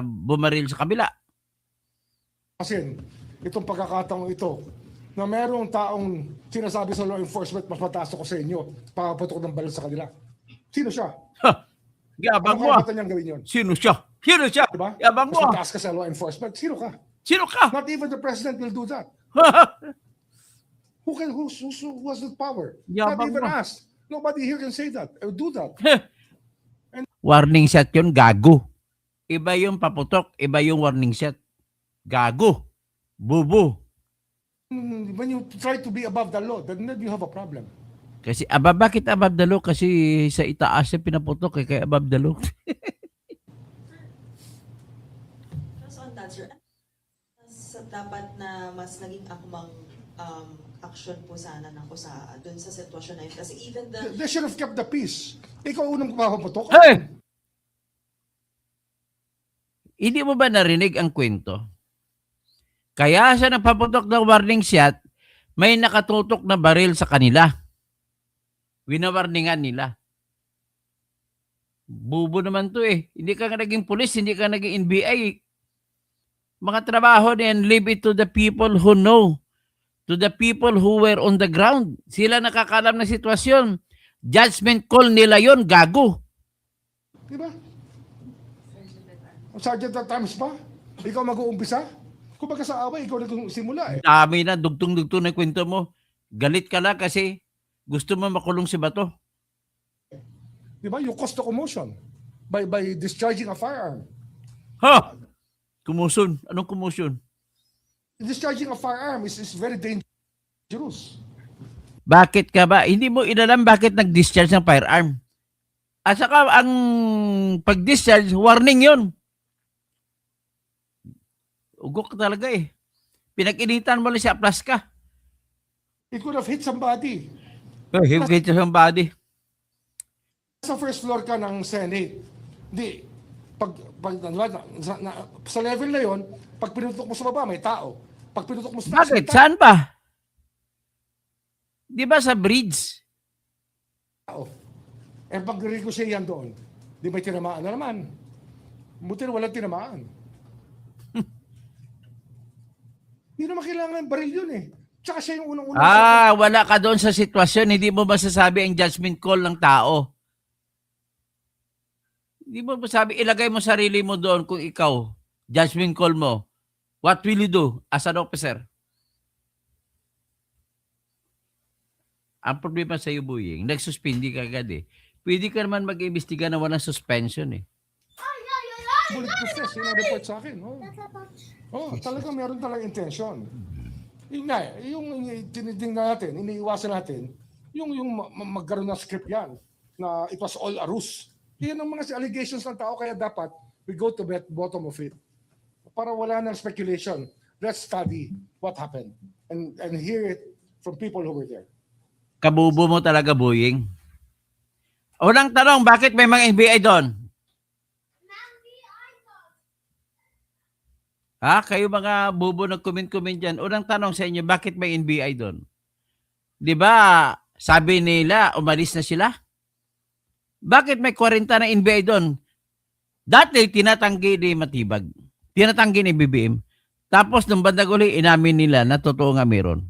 bumaril sa kabila? Kasi itong pagkakataong ito na merong taong sinasabi sa law enforcement, mas mataas ako sa inyo, pakaputok ng baril sa kanila. Sino siya? Yabang Ano mo. kaya niyang gawin yun? Sino siya? Sino siya? Diba? Yabang Mas mo. mataas ka sa law enforcement. Sino ka? Sino ka? Not even the president will do that. Who has the power? Not Yabang even mo. us. Nobody here can say that or do that. Warning shot yun, gago. Iba yung paputok, iba yung warning shot. Gago. Bubo. When you try to be above the law, then you have a problem. Kasi bakit above the law? Kasi sa itaas yung pinaputok eh, kaya above the law. So on that, sir, sa dapat na mas naging akmang action po sana ng kusa dun sa sitwasyon na yun. Kasi even They should have kept the peace. Ikaw unang pumaputok. Hey! Hindi mo ba narinig ang kwento? Kaya siya nagpaputok ng warning shot, may nakatutok na baril sa kanila. Winawarningan nila. Bubo naman to eh. Hindi ka naging pulis, hindi ka naging NBI. Mga trabaho niyan, leave it to the people who know. To the people who were on the ground. Sila nakakalam ng sitwasyon. Judgment call nila yon, gago. Di ba? Sergeant at times pa? Ikaw mag-uumpisa? Kung baga sa away, ikaw nagsimula eh. Dami na, dugtong-dugtong na kwento mo. Galit ka lang kasi gusto mo makulong si Bato. Di ba? You caused the commotion by discharging a firearm. Ha? Kumuson. Anong kumuson? Discharging a firearm is very dangerous. Bakit ka ba? Hindi mo inalam bakit nag-discharge ng firearm. At saka ang pag-discharge, warning yon. Ugok ka talaga eh. Pinag-initan mo lang siya, plus ka. It could have hit somebody. Hit somebody. Sa first floor ka ng Senate. Di, sa level na yon, pag pinutok mo sa baba, may tao. Pag pinutok mo sa taas, may Bakit? Saan ba? Di ba sa bridge? tao. Eh pag ricochet yan doon, di may tinamaan na naman. Buti na walang tinamaan. Hindi naman kailangan baril yun eh. Tsaka siya yung unang-unang. Wala ka doon sa sitwasyon. Hindi mo masasabi ang judgment call ng tao. Hindi mo masasabi, ilagay mo sarili mo doon kung ikaw, judgment call mo. What will you do as an officer? Ang problema sa iyo, Buying, nagsuspindi ka agad eh. Pwede ka naman mag-imbestiga na walang suspension eh. Bulletproof vest, yun ang report sa akin. Talagang meron talagang intention. Yun nga, yung tinitingnan natin, iniiwasan natin, yung magkaroon ng script yan, na it was all a ruse. Yan ang mga allegations ng tao, kaya dapat we go to the bottom of it. Para wala ng speculation, let's study what happened and hear it from people who were there. Kabubo mo talaga, Buying. Unang tanong, bakit may mga NBI doon? Kayo mga bubo nag-comment dyan. Unang tanong sa inyo, bakit may NBI doon? Di ba, sabi nila, umalis na sila? Bakit may 40 na NBI doon? Dati, tinatanggi ni Matibag. Tinatanggi ni BBM. Tapos, nung bandag uli, inamin nila na totoo nga meron.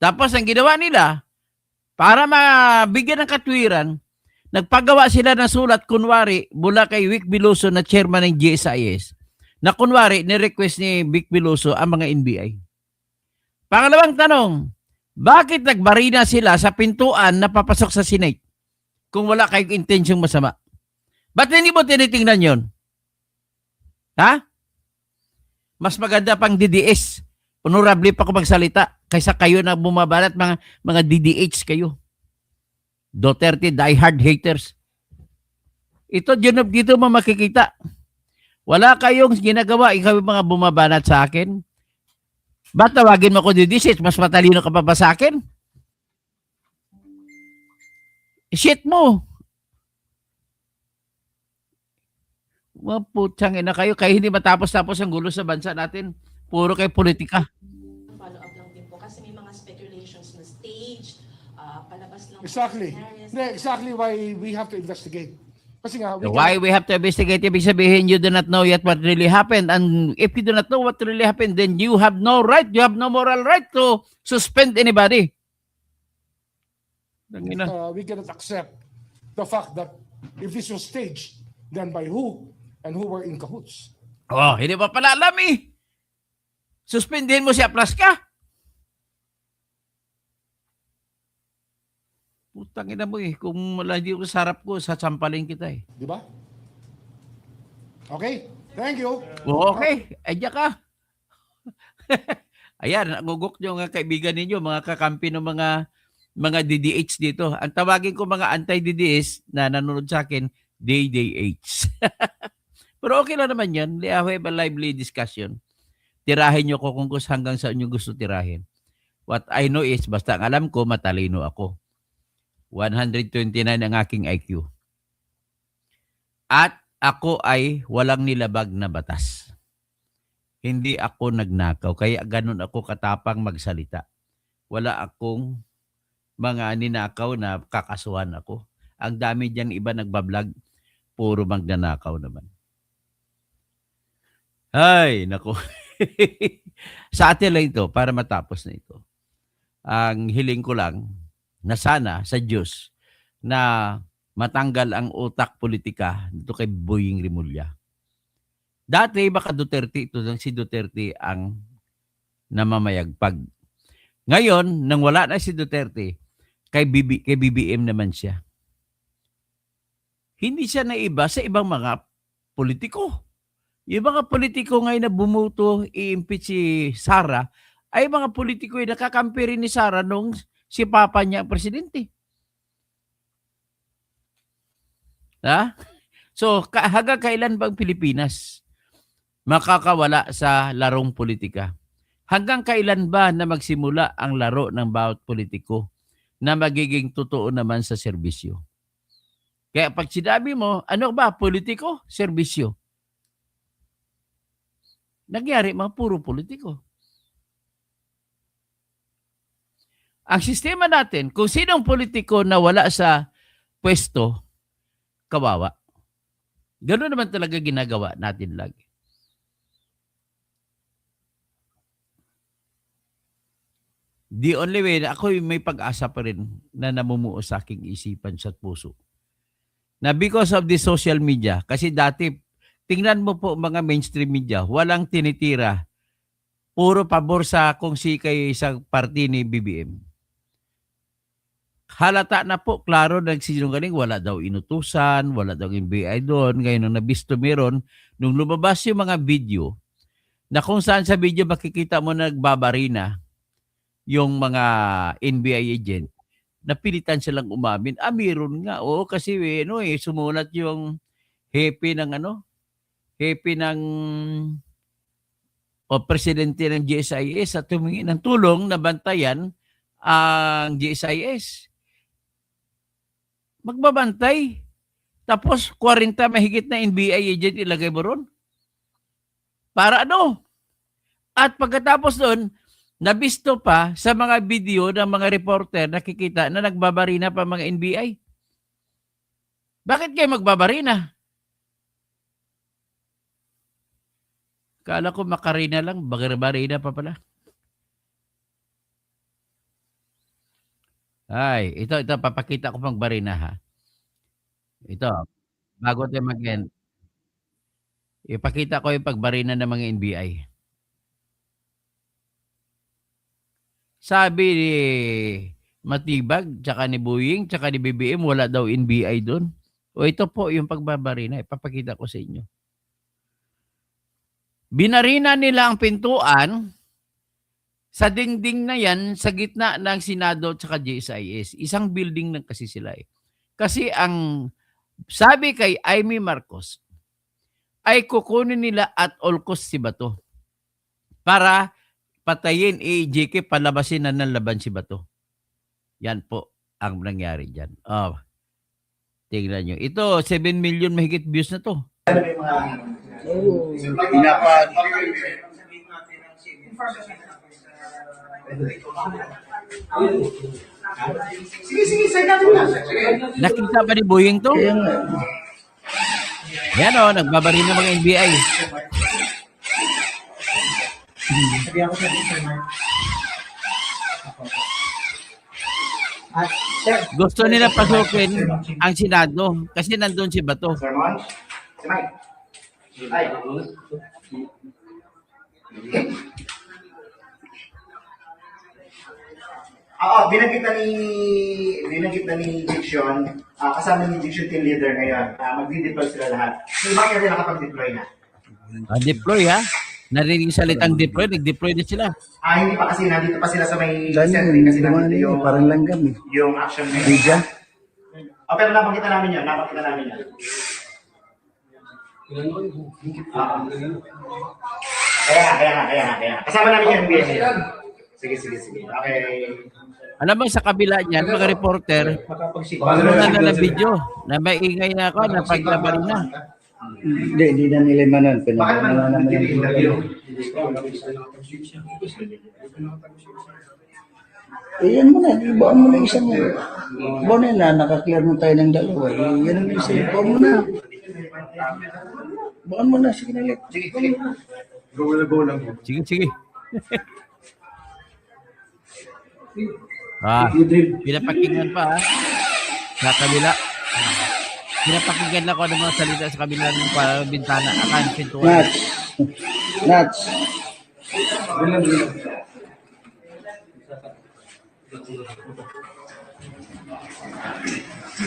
Tapos, ang ginawa nila, para mabigyan ng katwiran, nagpagawa sila ng sulat, kunwari, mula kay Vic Biloso na chairman ng GSIS, na kunwari, ni-request ni Vic Biloso ang mga NBI. Pangalawang tanong, bakit nagbarina sila sa pintuan na papasok sa Senate kung wala kayong intensyong masama? Ba't hindi mo tinitingnan yon? Ha? Mas maganda pang DDS. Honorable pa ko magsalita kaysa kayo na bumabalat mga DDH kayo. Duterte diehard haters. Ito dito mo makikita. Wala kayong ginagawa, ikaw yung mga bumabanat sa akin. Ba't tawagin mo ko DDH? Mas matalino ka pa ba sa akin? Shit mo. Maputsang ina kayo. Kaya hindi matapos-tapos ang gulo sa bansa natin. Puro kayo politika. Follow-up lang din po kasi may mga speculations na stage, palabas lang. Exactly. Hindi, exactly why we have to investigate. Kasi nga, Why we have to investigate? Ibig sabihin, you do not know yet what really happened. And if you do not know what really happened, then you have no right, you have no moral right to suspend anybody. we cannot accept the fact that if this was staged, then by who and who were in cahoots. Oh, hindi pa pala alam eh. Suspendin mo si Aplaska. Putang ina mo eh. Kung wala hindi ko sa harap ko, sasampalin kita eh. Di ba? Okay, thank you. Okay, adya ka. Ayan, nagugok nyo mga kaibigan ninyo, mga kakampi ng mga DDH dito. Ang tawagin ko mga anti-DDH na nanonood sa akin, DDH. Pero okay lang naman yan. We have a lively discussion. Tirahin nyo ko kung hanggang sa inyo gusto tirahin. What I know is, basta ang alam ko, matalino ako. 129 ang aking IQ. At ako ay walang nilabag na batas. Hindi ako nagnakaw. Kaya ganun ako katapang magsalita. Wala akong mga ninakaw na kakasuhan ako. Ang dami dyan iba nagbablog. Puro magnanakaw naman. Ay, nako. Sa atin lang ito, para matapos na ito. Ang hiling ko lang, na sana sa Diyos, na matanggal ang utak politika dito kay Boying Rimulya. Dati, baka Duterte, ito lang si Duterte ang namamayagpag. Ngayon, nang wala na si Duterte, kay BBM naman siya. Hindi siya naiba sa ibang mga politiko. Yung mga politiko ngayon na bumuto, i-impeach si Sara, ay mga politiko yung nakakampi rin ni Sara nung si Papa niya ang presidente. Ha? So, hanggang kailan bang Pilipinas makakawala sa larong politika? Hanggang kailan ba na magsimula ang laro ng bawat politiko na magiging totoo naman sa serbisyo? Kaya pag sinabi mo, ano ba, politiko, serbisyo? Nagyari mga puro politiko. Ang sistema natin, kung sinong politiko na wala sa pwesto, kawawa. Ganoon naman talaga ginagawa natin lagi. The only way, ako may pag-asa pa rin na namumuo sa aking isipan sa puso. Na because of the social media, kasi dati, tingnan mo po mga mainstream media, walang tinitira. Puro pabor sa kung si kay isang party ni BBM. Halata na po, klaro, nagsinungaling, wala daw inutusan, wala daw NBI doon. Ngayon, nung nabisto meron, nung lumabas yung mga video, na kung saan sa video makikita mo nagbabarina yung mga NBI agent, napilitan silang umamin. Meron nga. Oo, kasi sumulat yung hepe ng presidente ng GSIS at humingi ng tulong na bantayan ang GSIS. Magbabantay. Tapos 40 mahigit na NBI agent ilagay mo ron. Para ano? At pagkatapos doon, nabisto pa sa mga video ng mga reporter nakikita na nagbabarina pa mga NBI. Bakit kayo magbabarina? Kala ko makarina lang, barina pa pala. Ay, ito papakita ko pang barina ha. Ito, bago tayo mag-end. Ipakita ko yung pagbarina ng mga NBI. Sabi ni Matibag, tsaka ni Boying, tsaka ni BBM, wala daw NBI doon. O ito po yung pagbabarina. Ipapakita ko sa inyo. Binarina nila ang pintuan sa dingding na yan sa gitna ng Senado at saka GSIS. Isang building lang kasi sila eh. Kasi ang sabi kay Amy Marcos ay kukunin nila at all cost si Bato para patayin AJK, palabasin na ng laban si Bato. Yan po ang nangyari dyan. Oh, tingnan nyo. Ito, 7 million mahigit views na to. Nakita ba ni Boying to? Yan o, nagbabari ng mga NBI. Gusto nila pasukin ang Senado kasi nandun si Bato. Oo, binanggit na ni Diction, kasama ni Diction team leader ngayon. Magdi-deploy sila lahat. May mga kasi nakapag-deploy na. Deploy ha? Narinig salitang deploy, nag-deploy na sila. Hindi pa kasi nandito pa sila sa may center kasi nandito yung parang langgam eh. yung action na Bigyan. Pero napakita namin yun. Kaya. Kasama namin yung NBA ngayon. Sige. Okay. Alam mo, sa kabila niyan, mga reporter, na ng video na may ingay na ako, na paglabari na. Hindi na nila manon. Pinagano naman yung interview. yan mo na, ibaan mo na isang ibaan na, nakaklear mo tayo ng dalawa. Yan ang isa, ibaan mo na. Ibaan mo na, sige na ulit. Sige. Pinapakinggan pa ha. Sa kabila. Pinapakinggan na ako ng mga salita sa kabila ng bintana. Akan, pintuan. Nuts.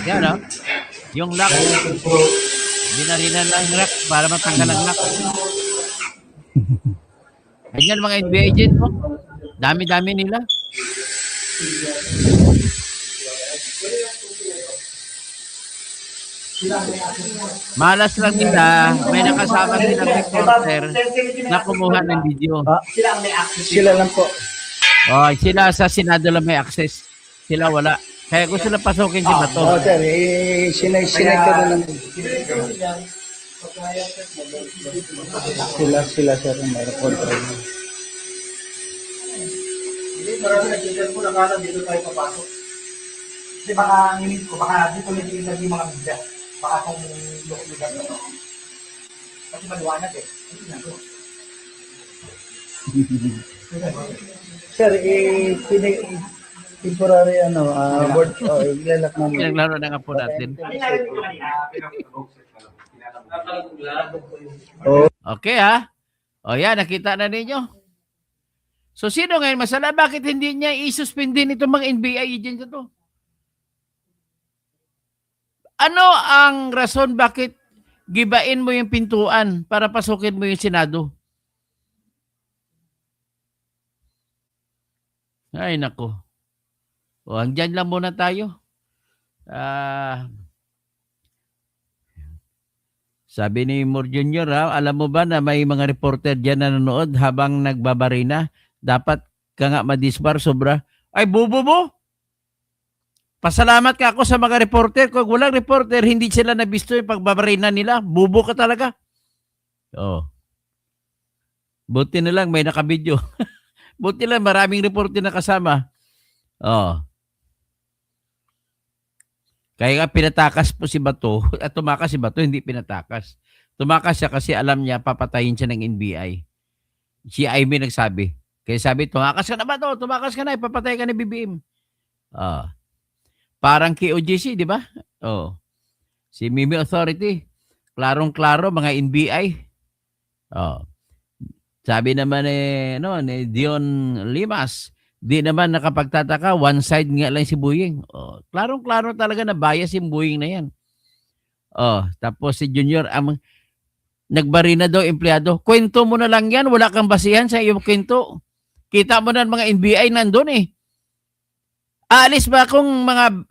Yan o. Yung lock. Binarinan lang yung lock para matanggal ang lock. Ayan mga NBA agent mo. Dami-dami nila. Malas lang nila, may nakasama silang reporter na kumuha ng video. Sila lang po. Oh, sila sa Senado lang may access. Sila wala. Kaya gusto nila pasukin si Bato. Sir, sinay ka na lang. Sila sir, may reporter. Marami nagsigal po na kala dito tayo papasok. Kasi baka nginig ko, baka dito nagsigal yung mga media. Baka kung lugar na to. Kasi maliwanag eh. Sir, temporary board, ilalak namin. Pinaglaro na nga po natin. Okay ha? O yan, nakita na ninyo. So sino ngayon masala? Bakit hindi niya isuspendin itong mga NBI agents ito? Ano ang rason bakit gibain mo yung pintuan para pasukin mo yung Senado? Ay nako. O hanggang lang muna tayo. Sabi ni Moore Jr., alam mo ba na may mga reporter dyan na nanonood habang nagbabarina? Dapat ka nga madisbar sobra. Ay, bubo mo! Pasalamat ka ako sa mga reporter. Kung walang reporter, hindi sila nabisto yung pagbabarina nila. Bubo ka talaga. Oh. Buti na lang may nakabidyo. Buti lang maraming reporter na kasama. Oh. Kaya nga pinatakas po si Bato. At tumakas si Bato, hindi pinatakas. Tumakas siya kasi alam niya papatayin siya ng NBI. Si Amy nagsabi. Kaya sabi, tumakas ka na ba to? Tumakas ka na, ipapatay ka ni BBM. Parang KOJC, di ba? Si Mimi Authority, klarong-klaro, mga NBI. Sabi naman ni Dion Limas, di naman nakapagtataka, one side nga lang si Boying. Klarong-klaro talaga na bias yung Boying na yan. Tapos si Junior, Nagbarina daw empleyado. Kwento mo na lang yan. Wala kang basihan sa iyong kwento. Kita mo na mga NBI nandun eh. Aalis ba kung mga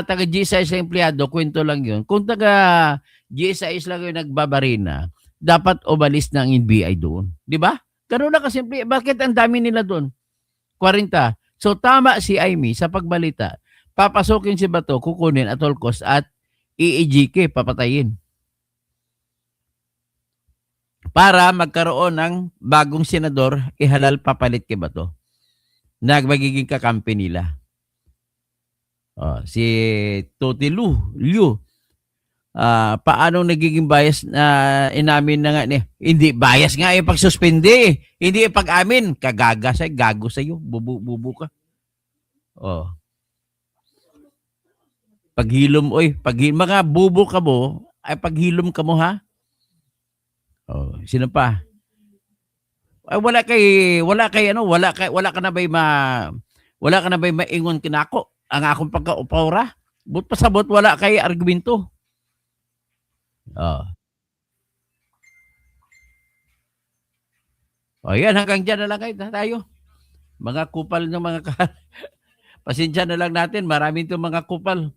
taga GSIS na empleyado, kwento lang yun. Kung taga GSIS lang yung nagbabarina, dapat umalis ng NBI doon. Di ba? Ganun lang kasimple. Bakit ang dami nila doon? 40. So tama si Amy sa pagbalita. Papasukin si Bato, kukunin at all cost at EEGK, papatayin. Para magkaroon ng bagong senador, ihalal papalit kay Bato. Na magiging kakampi nila. Si Toti Liu. Paano nagiging bias na inamin na nga hindi bias nga yung pagsuspende. Hindi yung pag-amin. Kagaga sa'yo, gago sa'yo. Bubu ka. Paghilom, mga bubo ka mo, ay paghilom ka mo ha. Sino pa? Ay, wala ka na ba'y maingon kinako ang akong pagkaupawra. But pasabot wala kay argumento. Yan, hanggang dyan na lang tayo. Mga kupal ng mga pasensya na lang natin. Maraming itong mga kupal.